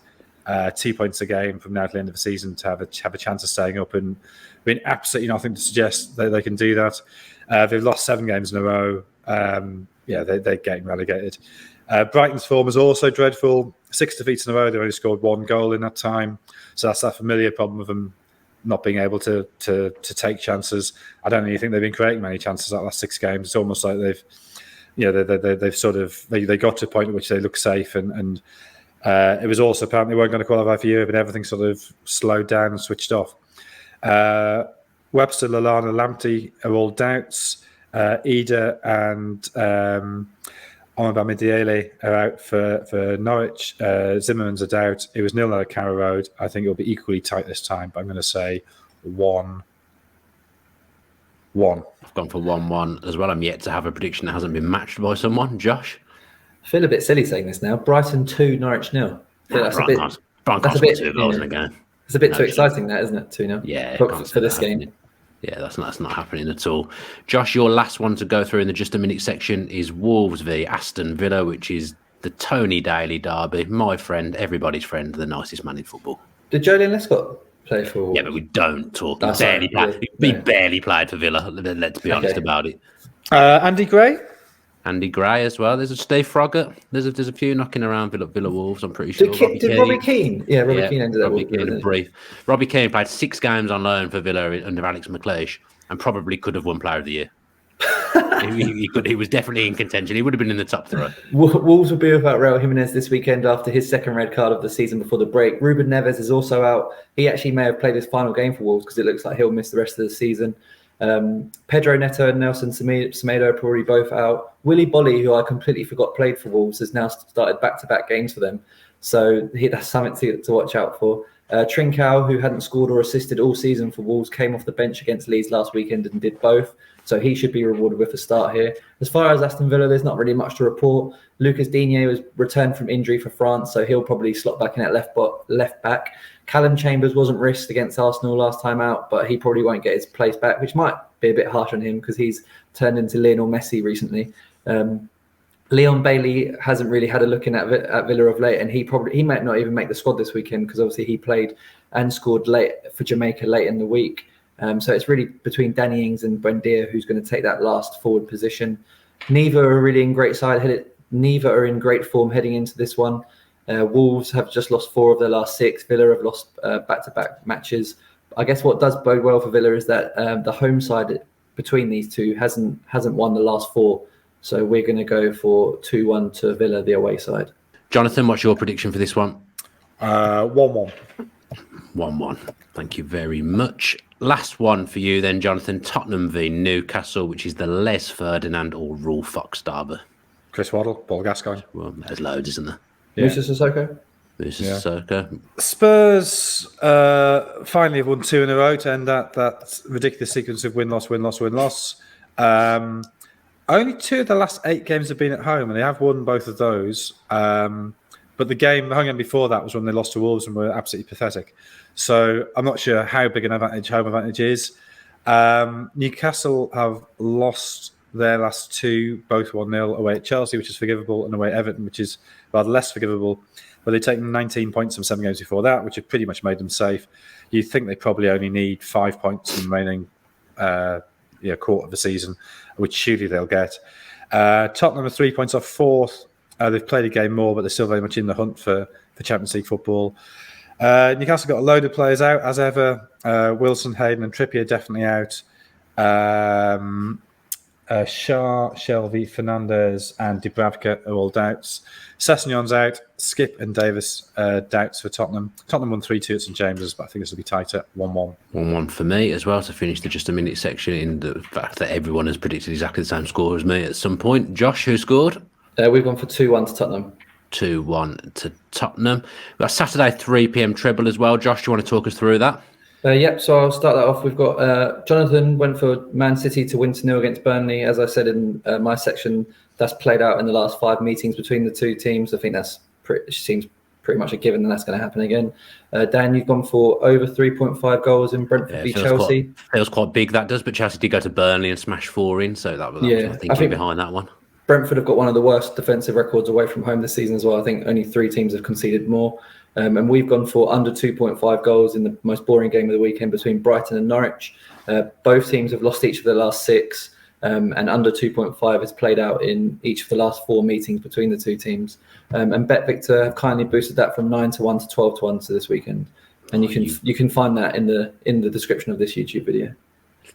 2 points a game from now to the end of the season to have a chance of staying up, and been absolutely nothing to suggest that they can do that. They've lost 7 games in a row. They're getting relegated. Brighton's form is also dreadful. 6 defeats in a row. They've only scored 1 goal in that time, so that's that familiar problem of them not being able to take chances. I don't really think they've been creating many chances that last 6 games. It's almost like they've got to a point at which they look safe and. It was also apparently they weren't going to qualify for Europe, and everything sort of slowed down and switched off. Webster, Lallana, Lamptey are all doubts. Ida and Dele are out for Norwich. Zimmerman's a doubt. It was 0-0 at Carrow Road. I think it'll be equally tight this time, but I'm going to say 1-1. I've gone for 1-1 as well. I'm yet to have a prediction that hasn't been matched by someone. Josh? I feel a bit silly saying this now. Brighton 2, Norwich 0. That's a bit. Brighton can't score 2 goals in a game. It's a bit too exciting, that isn't it? 2-0. Yeah, for this game. Yeah, that's not happening at all. Josh, your last one to go through in the Just a Minute section is Wolves v Aston Villa, which is the Tony Daly derby. My friend, everybody's friend, the nicest man in football. Did Joleon Lescott play for Wolves? Yeah, but we don't talk. He barely played for Villa. Let's be honest about it. Andy Gray. Andy Gray as well. There's a Steve Froggatt. There's a few knocking around Villa Wolves, I'm pretty sure. Did Robbie Keane? Yeah, Robbie Keane ended up with a brief. Robbie Keane played 6 games on loan for Villa under Alex McLeish and probably could have won Player of the Year. He was definitely in contention. He would have been in the top 3. Wolves will be without Raul Jimenez this weekend after his 2nd red card of the season before the break. Ruben Neves is also out. He actually may have played his final game for Wolves because it looks like he'll miss the rest of the season. Pedro Neto and Nelson Semedo are probably both out. Willy Bolly, who I completely forgot played for Wolves, has now started back-to-back games for them. So that's something to watch out for. Trincao, who hadn't scored or assisted all season for Wolves, came off the bench against Leeds last weekend and did both. So he should be rewarded with a start here. As far as Aston Villa, there's not really much to report. Lucas Digne was returned from injury for France, so he'll probably slot back in at left back. Callum Chambers wasn't risked against Arsenal last time out, but he probably won't get his place back, which might be a bit harsh on him because he's turned into Lionel Messi recently. Leon Bailey hasn't really had a look in at Villa of late, and he might not even make the squad this weekend because obviously he played and scored late for Jamaica late in the week. So it's really between Danny Ings and Buendia who's going to take that last forward position. Neither are really in great side. Neither are in great form heading into this one. Wolves have just lost 4 of their last 6. Villa have lost back-to-back matches. I guess what does bode well for Villa is that the home side between these two hasn't won the last 4. So we're going to go for 2-1 to Villa, the away side. Jonathan, what's your prediction for this one? 1-1. 1-1. Thank you very much. Last one for you then, Jonathan. Tottenham v Newcastle, which is the Les Ferdinand or Rule Fox derby. Chris Waddle, Paul Gascoigne. Well, there's loads, isn't there? Yeah. Musa Sissoko? Sissoko. Spurs finally have won 2 in a row to end that ridiculous sequence of win-loss. Only 2 of the last 8 games have been at home, and they have won both of those. But the home game before that was when they lost to Wolves and were absolutely pathetic. So I'm not sure how big an advantage home advantage is. Newcastle have lost their last 2, both 1-0 away at Chelsea, which is forgivable, and away at Everton, which is rather less forgivable. But they've taken 19 points from 7 games before that, which have pretty much made them safe. You'd think they probably only need 5 points in the remaining quarter of the season, which surely they'll get. Tottenham are 3 points off fourth. They've played a game more, but they're still very much in the hunt for Champions League football. Newcastle got a load of players out, as ever. Wilson, Hayden and Trippier definitely out. Shah, Shelby, Fernandez and Dubravka are all doubts. Sessegnon's out. Skip and Davis doubts for Tottenham. Tottenham won 3-2 at St James's, but I think this will be tighter, 1-1. 1-1 for me as well to finish the Just a Minute section, in the fact that everyone has predicted exactly the same score as me at some point. Josh, who scored? We've gone for 2-1 to Tottenham. 2-1 to Tottenham. We've got Saturday 3 p.m. treble as well. Josh, do you want to talk us through that? Yep, so I'll start that off. We've got Jonathan went for Man City to win 2-0 against Burnley. As I said in my section, that's played out in the last 5 meetings between the two teams. I think seems pretty much a given that that's going to happen again. Dan, you've gone for over 3.5 goals in Brentford v Chelsea. Feels quite big, that does, but Chelsea did go to Burnley and smash 4 in, so that was I think behind that one. Brentford have got one of the worst defensive records away from home this season as well. I think only 3 teams have conceded more. And we've gone for under 2.5 goals in the most boring game of the weekend between Brighton and Norwich. Both teams have lost each of their last 6, and under 2.5 is played out in each of the last 4 meetings between the two teams. And Bet Victor have kindly boosted that from 9-1 to 12-1 to this weekend. And you can find that in the description of this YouTube video.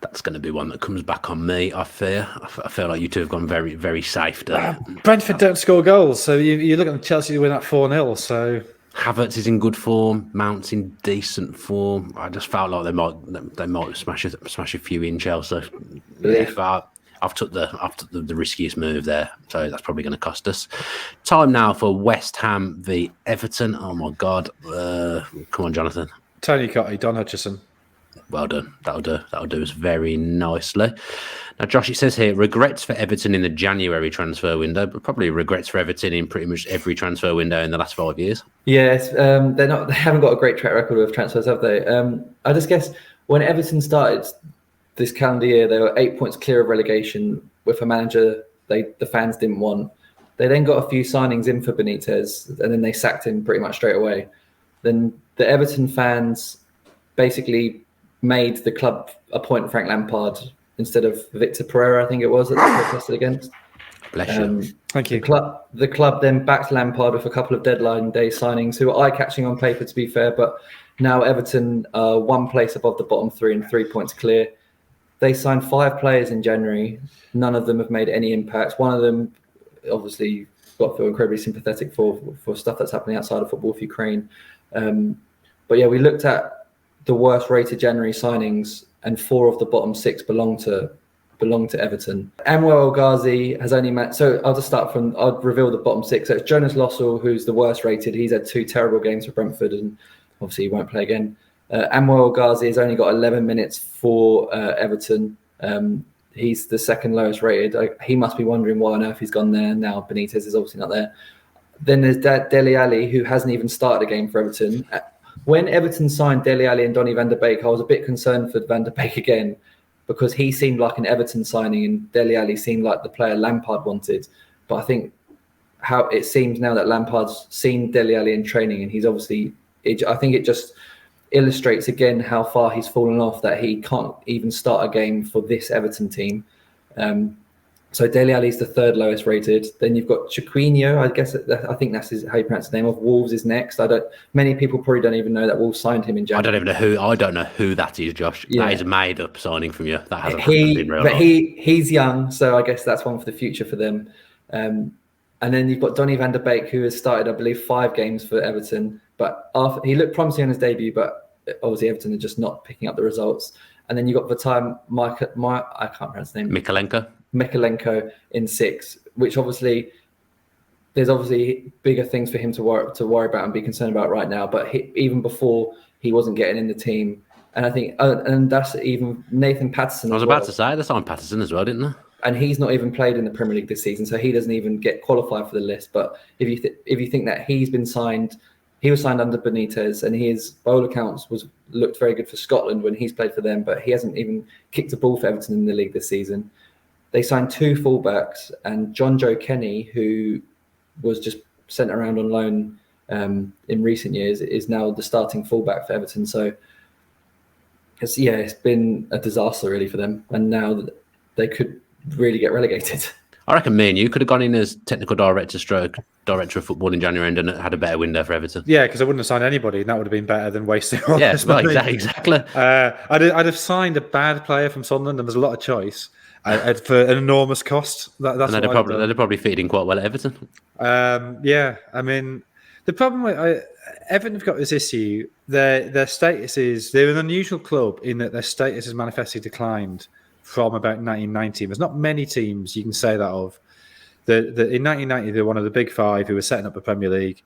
That's going to be one that comes back on me, I fear. I feel like you two have gone very, very safe there. Brentford don't score goals, so you look at Chelsea win at 4-0, so... Havertz is in good form. Mount's in decent form. I just felt like they might smash a few in Chelsea. Yeah. I've took the riskiest move there, so that's probably going to cost us. Time now for West Ham v Everton. Oh my God! Come on, Jonathan. Tony Cottee, Don Hutchison. Well done. That'll do us very nicely. Now, Josh, it says here, regrets for Everton in the January transfer window, but probably regrets for Everton in pretty much every transfer window in the last 5 years. Yes, they haven't got a great track record of transfers, have they? I just guess when Everton started this calendar year, they were 8 points clear of relegation with a manager the fans didn't want. They then got a few signings in for Benitez, and then they sacked him pretty much straight away. Then the Everton fans basically made the club appoint Frank Lampard instead of Victor Pereira, I think it was, that they protested against. Bless you. Thank you. The club then backed Lampard with a couple of deadline day signings who are eye-catching on paper, to be fair, but now Everton are 1 place above the bottom 3 and 3 points clear. They signed 5 players in January. None of them have made any impact. One of them, obviously, got to feel incredibly sympathetic for stuff that's happening outside of football with Ukraine. But yeah, we looked at the worst rated January signings, and 4 of the bottom 6 belong to Everton. Anwar El Ghazi has only met. So I'll reveal the bottom 6. So it's Jonas Lossell, who's the worst rated. He's had 2 terrible games for Brentford, and obviously he won't play again. Anwar El Ghazi has only got 11 minutes for Everton. He's the second lowest rated. He must be wondering why on earth he's gone there now. Benitez is obviously not there. Then there's Dele Alli, who hasn't even started a game for Everton. When Everton signed Dele Alli and Donnie Vanderbik, I was a bit concerned for Vanderbik again, because he seemed like an Everton signing and Dele Alli seemed like the player Lampard wanted. But I think how it seems now that Lampard's seen Dele Alli in training, and he's obviously... I think it just illustrates again how far he's fallen off, that he can't even start a game for this Everton team. So Dele Alli's the 3rd lowest rated. Then you've got Chiquinho, I think that's how you pronounce his name, of Wolves is next. Many people probably don't even know that Wolves signed him in January. I don't know who that is, Josh. Yeah. That is a made up signing from you. That hasn't been real. But he's young, so I guess that's one for the future for them. And then you've got Donnie Vanderbik, who has started, I believe, 5 games for Everton. But he looked promising on his debut, but obviously Everton are just not picking up the results. And then you've got Vadim I can't pronounce his name. Mikalenko in 6, which obviously there's obviously bigger things for him to worry about and be concerned about right now. But even before, he wasn't getting in the team, and I think and that's even Nathan Patterson. I was about to say they signed Patterson as well, didn't they? And he's not even played in the Premier League this season, so he doesn't even get qualified for the list. But if you think that he's been signed, he was signed under Benitez, and his, by all accounts, looked very good for Scotland when he's played for them, but he hasn't even kicked a ball for Everton in the league this season. They signed 2 fullbacks, and John Joe Kenny, who was just sent around on loan in recent years, is now the starting fullback for Everton. So It's been a disaster really for them, and now that they could really get relegated. I reckon me and you could have gone in as technical director of football in January and had a better window for Everton. Yeah, because I wouldn't have signed anybody, and that would have been better than wasting all Yeah, this well, money. exactly. I'd have signed a bad player from Sunderland, and there's a lot of choice for an enormous cost. That's And they'd what probably fit in quite well at Everton. yeah, I mean, the problem with Everton have got this issue. Their status is they're an unusual club in that their status has manifestly declined from about 1990. There's not many teams you can say that of. In 1990, they're one of the big five who were setting up the Premier League,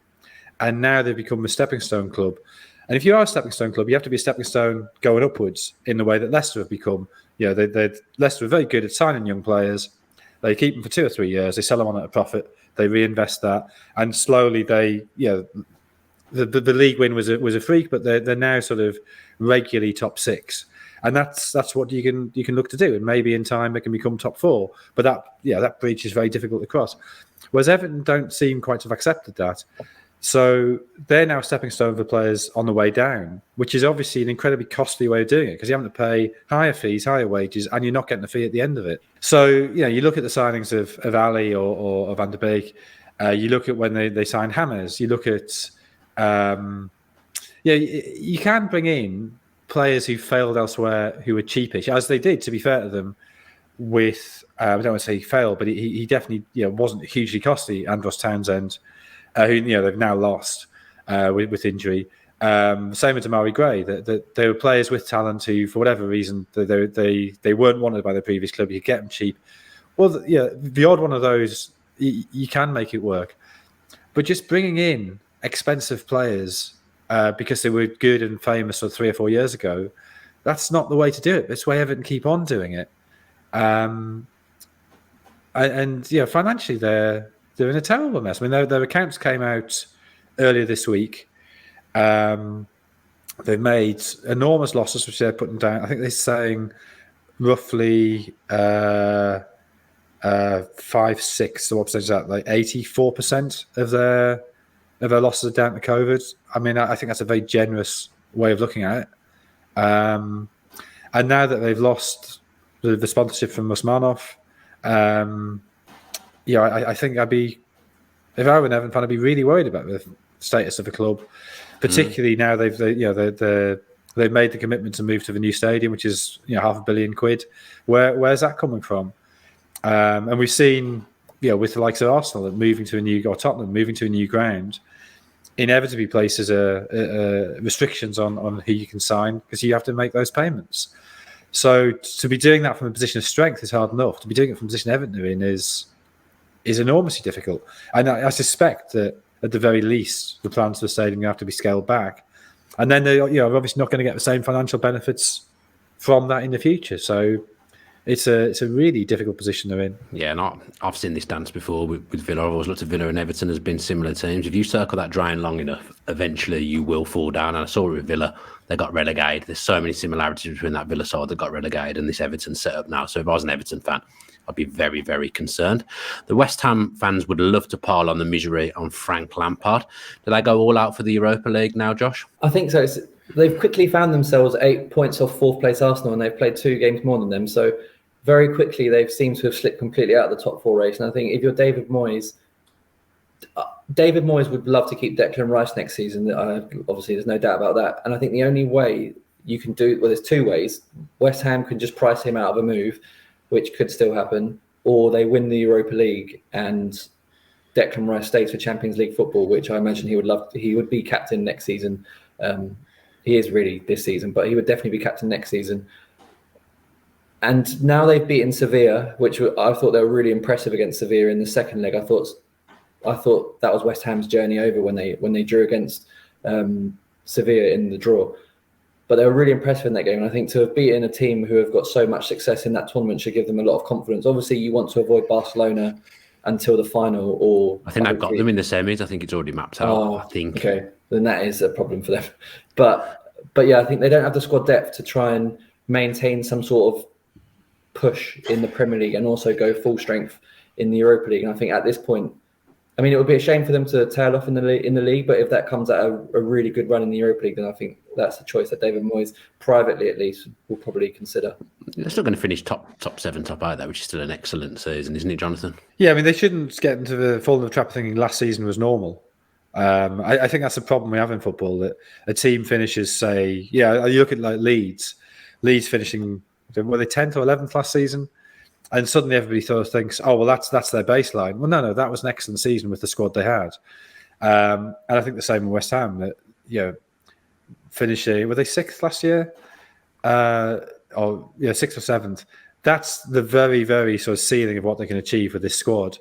and now they've become a stepping stone club. And if you are a stepping stone club, you have to be a stepping stone going upwards in the way that Leicester have become. You know, Leicester are very good at signing young players. They keep them for 2 or 3 years. They sell them on at a profit. They reinvest that, and slowly the league win was a freak, but they're now sort of regularly top 6. And that's what you can look to do, and maybe in time they can become top 4. But that breach is very difficult to cross. Whereas Everton don't seem quite to have accepted that, so they're now a stepping stone for players on the way down, which is obviously an incredibly costly way of doing it because you have to pay higher fees, higher wages, and you're not getting a fee at the end of it. So you look at the signings of Ali or Vanderbik, you look at when they signed Hammers, you look at you can bring in players who failed elsewhere who were cheapish, as they did, to be fair to them, with I don't want to say he failed, but he definitely wasn't hugely costly. Andros Townsend, who they've now lost with injury. Same with Damari Gray. That they were players with talent who, for whatever reason, they weren't wanted by their previous club. You get them cheap. Well, the odd one of those you can make it work, but just bringing in expensive players because they were good and famous 3 or 4 years ago, that's not the way to do it. That's the way Everton keep on doing it. And financially they're in a terrible mess. I mean, their accounts came out earlier this week. They've made enormous losses, which they're putting down. I think they're saying roughly 5-6. So what percentage is that? Like 84% of their losses are down to COVID. I mean, I think that's a very generous way of looking at it. And now that they've lost the sponsorship from Usmanov, I think if I were an Everton fan, I'd be really worried about the status of the club, particularly now they've made the commitment to move to the new stadium, which is £500 million. Where's that coming from? And we've seen with the likes of Arsenal moving to Tottenham moving to a new ground, inevitably places restrictions on who you can sign because you have to make those payments. So to be doing that from a position of strength is hard enough. To be doing it from a position Everton are in is enormously difficult. And I suspect that at the very least, the plans for the stadium have to be scaled back. And then they're obviously not going to get the same financial benefits from that in the future. So it's a really difficult position they're in. Yeah, and I've seen this dance before with Villa. I've always looked at Villa and Everton as being similar teams. If you circle that drain long enough, eventually you will fall down. And I saw it with Villa. They got relegated. There's so many similarities between that Villa side that got relegated and this Everton setup now. So if I was an Everton fan, I'd be very, very concerned. The West Ham fans would love to pile on the misery on Frank Lampard. Do they go all out for the Europa League now, Josh? I think so. They've quickly found themselves 8 points off fourth place Arsenal, and they've played 2 games more than them. So very quickly, they've seemed to have slipped completely out of the top 4 race. And I think if you're David Moyes would love to keep Declan Rice next season. Obviously, there's no doubt about that. And I think the only way you can there's 2 ways. West Ham can just price him out of a move, which could still happen, or they win the Europa League and Declan Rice stays for Champions League football, which I imagine he would love. He would be captain next season. He is really this season, but he would definitely be captain next season. And now they've beaten Sevilla, which I thought they were really impressive against Sevilla in the second leg. I thought that was West Ham's journey over when they drew against Sevilla in the draw. But they were really impressive in that game. And I think to have beaten a team who have got so much success in that tournament should give them a lot of confidence. Obviously, you want to avoid Barcelona until the final. Or I think they've got them in the semis. I think it's already mapped out. Oh, I think. Okay, then that is a problem for them. But yeah, I think they don't have the squad depth to try and maintain some sort of push in the Premier League and also go full strength in the Europa League. And I think at this point, it would be a shame for them to tail off in the league. But if that comes at a really good run in the Europa League, then I think that's a choice that David Moyes, privately at least, will probably consider. They're still going to finish top 7, top 8, though, which is still an excellent season, isn't it, Jonathan? Yeah, I mean, they shouldn't get into the fall in the trap of thinking last season was normal. I think that's the problem we have in football, that a team finishes, say, you look at like Leeds finishing, were they 10th or 11th last season? And suddenly everybody thinks, oh, well, that's their baseline. Well, no, that was an excellent season with the squad they had. And I think the same in West Ham, that, finishing, were they 6th last year? 6th or 7th. That's the very, very sort of ceiling of what they can achieve with this squad.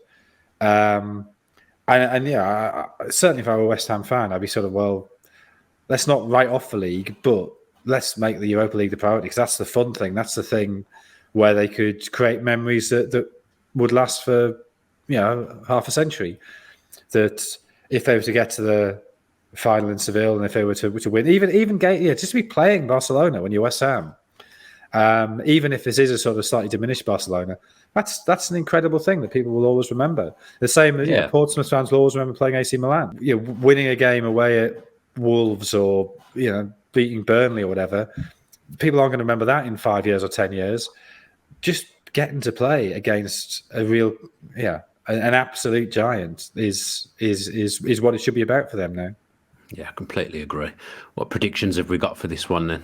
Certainly if I were a West Ham fan, I'd be sort of, well, let's not write off the league, but let's make the Europa League the priority, because that's the fun thing. That's the thing where they could create memories that would last for, half a century. That if they were to get to the final in Seville, and if they were to win, even just to be playing Barcelona when you're West Ham, even if this is a sort of slightly diminished Barcelona, that's an incredible thing that people will always remember. The same as Portsmouth fans will always remember playing AC Milan. Winning a game away at Wolves, or beating Burnley or whatever. People aren't going to remember that in 5 years or 10 years. Just getting to play against a real, an absolute giant is what it should be about for them now. Yeah, I completely agree. What predictions have we got for this one then,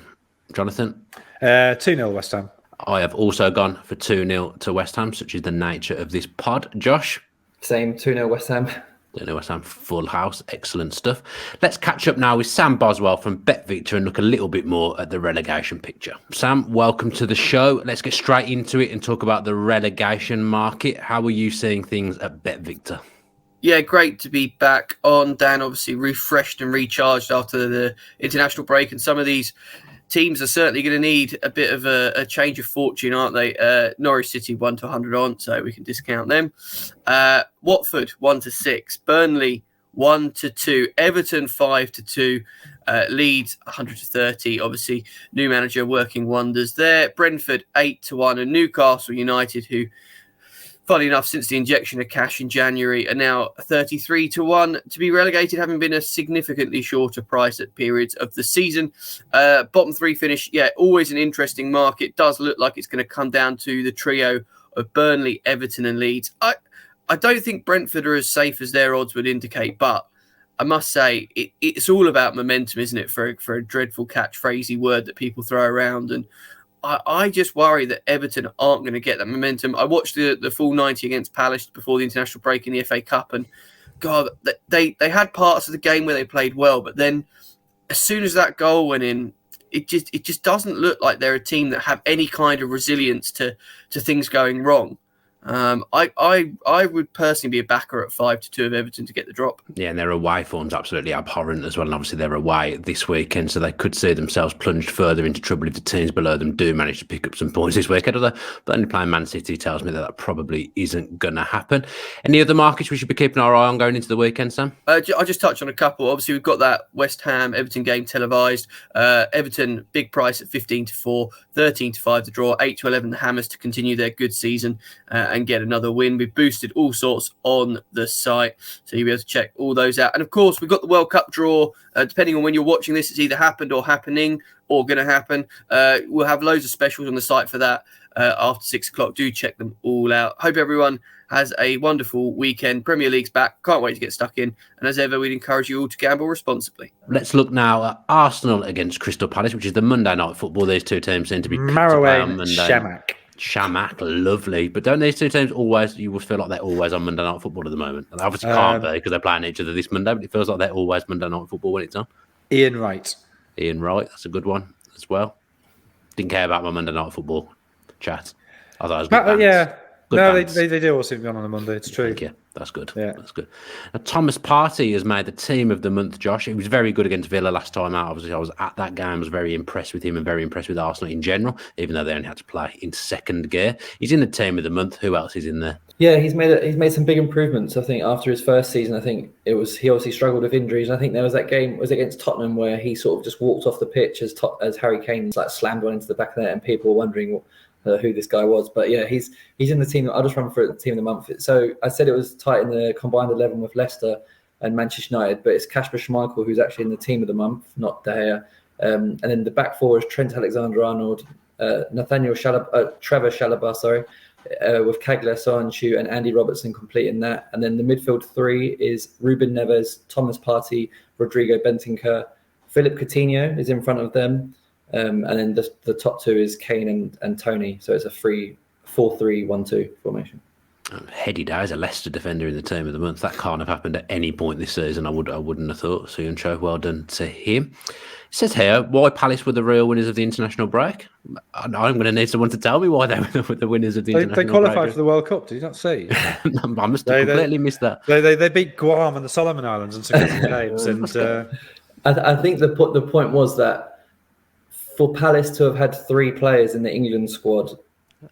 Jonathan? 2-0 West Ham. I have also gone for 2-0 to West Ham, such is the nature of this pod. Josh? Same, 2-0 West Ham. 2-0 West Ham, full house, excellent stuff. Let's catch up now with Sam Boswell from BetVictor and look a little bit more at the relegation picture. Sam, welcome to the show. Let's get straight into it and talk about the relegation market. How are you seeing things at BetVictor? Yeah, great to be back on, Dan. Obviously refreshed and recharged after the international break, and some of these teams are certainly going to need a bit of a change of fortune, aren't they? Norwich City 1 to 100 on, so we can discount them. Watford 1 to 6, Burnley 1 to 2, Everton 5 to 2, Leeds 100 to 30. Obviously, new manager working wonders there. Brentford 8 to 1, and Newcastle United, who, funny enough, since the injection of cash in January, are now 33 to 1 to be relegated, having been a significantly shorter price at periods of the season. Bottom 3 finish, always an interesting market. Does look like it's going to come down to the trio of Burnley, Everton and Leeds. I don't think Brentford are as safe as their odds would indicate, but I must say it's all about momentum, isn't it, for a dreadful catchphrasey word that people throw around. And I just worry that Everton aren't going to get that momentum. I watched the full 90 against Palace before the international break in the FA Cup, and God, they had parts of the game where they played well, but then as soon as that goal went in, it just doesn't look like they're a team that have any kind of resilience to things going wrong. I would personally be a backer at 5 to 2 of Everton to get the drop. Yeah, and their away form's absolutely abhorrent as well. And obviously they're away this weekend, so they could see themselves plunged further into trouble if the teams below them do manage to pick up some points this weekend. Although, but only playing Man City tells me that probably isn't going to happen. Any other markets we should be keeping our eye on going into the weekend, Sam? I'll just touch on a couple. Obviously, we've got that West Ham Everton game televised. Everton big price at 15 to 4, 13 to 5 the draw, 8 to 11 the Hammers to continue their good season and get another win. We've boosted all sorts on the site, so you'll be able to check all those out. And of course, we've got the World Cup draw. Depending on when you're watching this, it's either happened or happening or going to happen. We'll have loads of specials on the site for that after 6 o'clock. Do check them all out. Hope everyone has a wonderful weekend. Premier League's back. Can't wait to get stuck in. And as ever, we'd encourage you all to gamble responsibly. Let's look now at Arsenal against Crystal Palace, which is the Monday night football. These two teams seem to be Marouane Chamakh. Shamak, lovely. But don't these two teams always, you would feel like they're always on Monday Night Football at the moment? And they obviously can't be because they're playing each other this Monday, but it feels like they're always Monday Night Football when it's on. Ian Wright, that's a good one as well. Didn't care about my Monday Night Football chat. I thought it was good. Yeah. Good no, bands. they do all seem to be on a Monday. It's true. Thank you. That's good. Yeah. That's good. Now, Thomas Partey has made the team of the month, Josh. He was very good against Villa last time out. Obviously, I was at that game. I was very impressed with him and very impressed with Arsenal in general, even though they only had to play in second gear. He's in the team of the month. Who else is in there? Yeah, he's made some big improvements. I think after his first season, I think he obviously struggled with injuries. And I think there was that game was against Tottenham where he sort of just walked off the pitch as Harry Kane slammed one into the back of the net, and people were wondering who this guy was. But yeah, he's in the team. I'll just run through the team of the month. So I said it was tight in the combined 11 with Leicester and Manchester United, but it's Kasper Schmeichel who's actually in the team of the month, not De Gea. And then the back four is Trent Alexander-Arnold, Trevor Chalobah, with Kagler, Soyuncu and Andy Robertson completing that. And then the midfield three is Ruben Neves, Thomas Partey, Rodrigo Bentancur. Philip Coutinho is in front of them. And then the top two is Kane and Tony. So it's a 4-3-1-2 formation. Heady Dow is a Leicester defender in the team of the month. That can't have happened at any point this season. I wouldn't have thought. So well done to him. It says here, why Palace were the real winners of the international break? I'm going to need someone to tell me why they were the winners of the international break. They qualified for the World Cup. Did you not see? I must have completely missed that. They beat Guam and the Solomon Islands in successive games. And I think the point was that for Palace to have had three players in the England squad,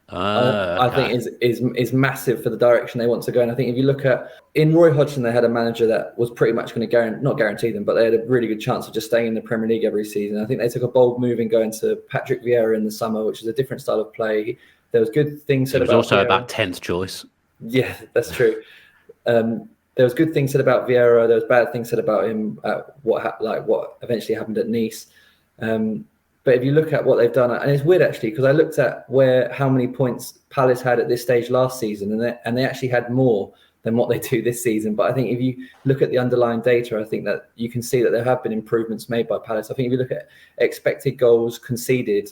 I think is massive for the direction they want to go. And I think if you look at in Roy Hodgson, they had a manager that was pretty much going to not guarantee them, but they had a really good chance of just staying in the Premier League every season. I think they took a bold move in going to Patrick Vieira in the summer, which is a different style of play. There was good things said about. It was also Vieira. about 10th choice. Yeah, that's true. There was good things said about Vieira. There was bad things said about him. What eventually happened at Nice. But if you look at what they've done, and it's weird actually, because I looked at how many points Palace had at this stage last season, and they actually had more than what they do this season. But I think if you look at the underlying data, I think that you can see that there have been improvements made by Palace. I think if you look at expected goals conceded,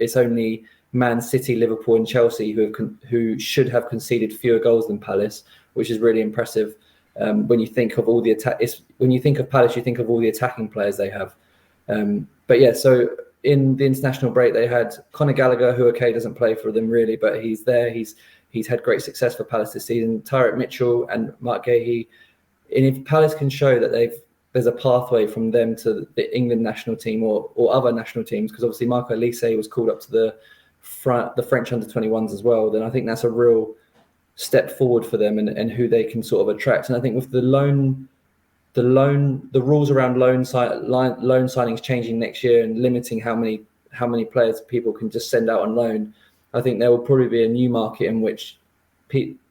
it's only Man City, Liverpool, and Chelsea who should have conceded fewer goals than Palace, which is really impressive. When you think of all the when you think of Palace, you think of all the attacking players they have. But yeah, so in the international break, they had Conor Gallagher, who doesn't play for them really, but he's there. He's had great success for Palace this season. Tyrek Mitchell and Mark Gahey. And if Palace can show that there's a pathway from them to the England national team or other national teams, because obviously Marco Olise was called up to the French under-21s as well, then I think that's a real step forward for them and who they can sort of attract. And I think with the rules around loan signings changing next year and limiting how many players people can just send out on loan, I think there will probably be a new market in which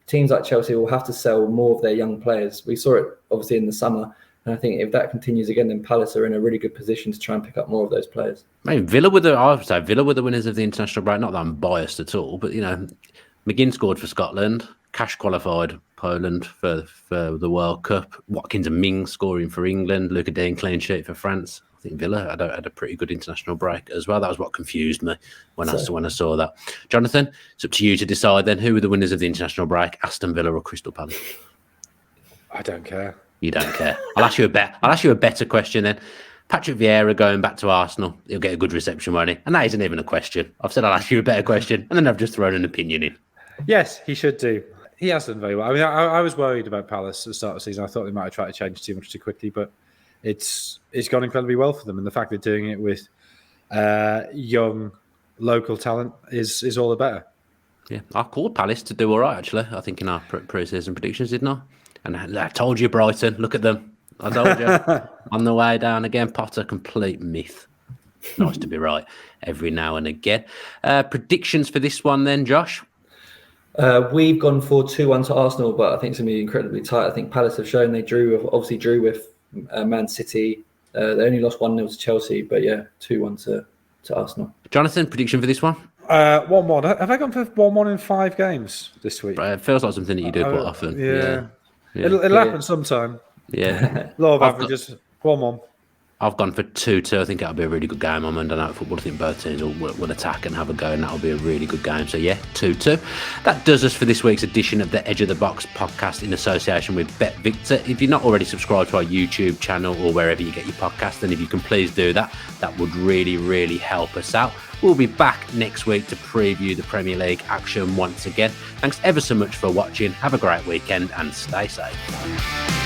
teams like Chelsea will have to sell more of their young players. We saw it obviously in the summer, and I think if that continues again, then Palace are in a really good position to try and pick up more of those players. I mean, Villa were the winners of the international break. Not that I'm biased at all, but McGinn scored for Scotland. Cash qualified Poland for the World Cup. Watkins and Mings scoring for England. Luca Dean clean sheet for France. I think Villa had a pretty good international break as well. That was what confused me when I saw that. Jonathan, it's up to you to decide then. Who were the winners of the international break? Aston Villa or Crystal Palace? I don't care. You don't care. I'll ask you a better question then. Patrick Vieira going back to Arsenal. He'll get a good reception, won't he? And that isn't even a question. I've said I'll ask you a better question, and then I've just thrown an opinion in. Yes, he should do. He has done very well. I mean, I was worried about Palace at the start of the season. I thought they might have tried to change too much too quickly, but it's gone incredibly well for them. And the fact they're doing it with young local talent is all the better. Yeah, I called Palace to do all right, actually. I think in our pre-season predictions, didn't I? And I told you, Brighton, look at them. I told you. On the way down again, Potter, complete myth. Nice to be right every now and again. Predictions for this one then, Josh? We've gone for 2-1 to Arsenal, but I think it's going to be incredibly tight. I think Palace have shown they drew with Man City. They only lost 1-0 to Chelsea, but yeah, 2-1 to Arsenal. Jonathan, prediction for this one? 1-1. Have I gone for 1-1 in 5 games this week? It feels like something that you do quite often. Yeah. It'll happen sometime. Yeah. Law of averages. 1-1. I've gone for 2-2. I think that'll be a really good game on Monday Night Football. I think both teams will attack and have a go, and that'll be a really good game. So, yeah, 2-2. That does us for this week's edition of the Edge of the Box podcast in association with BetVictor. If you're not already subscribed to our YouTube channel or wherever you get your podcast, then if you can please do that, that would really, really help us out. We'll be back next week to preview the Premier League action once again. Thanks ever so much for watching. Have a great weekend and stay safe.